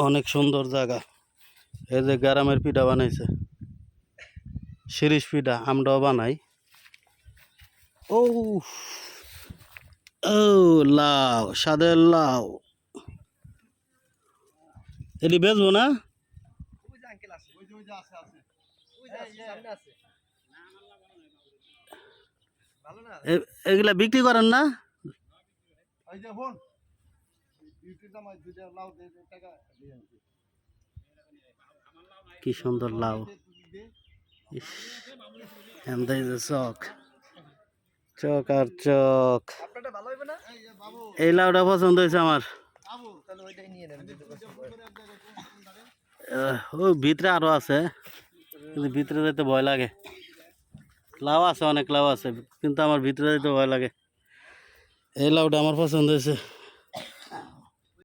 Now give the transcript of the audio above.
অনেক সুন্দর জায়গা। এই যে গ্রামের পিঠা বানাইছে, শিরিষ পিঠা আমরাও বানাই। ও ও লাউ, স্বাদের লাউ। এটি বেচবো না? এগুলা বিক্রি করেন না? কি সুন্দর লাউ। চক চক আর চক। এই লাউটা পছন্দ হয়েছে আমার। ও ভিতরে আরো আছে, কিন্তু ভিতরে যেতে ভয় লাগে। লাউ আছে, অনেক লাউ আছে, কিন্তু আমার ভিতরে যেতে ভয় লাগে। এই লাউটা আমার পছন্দ হয়েছে।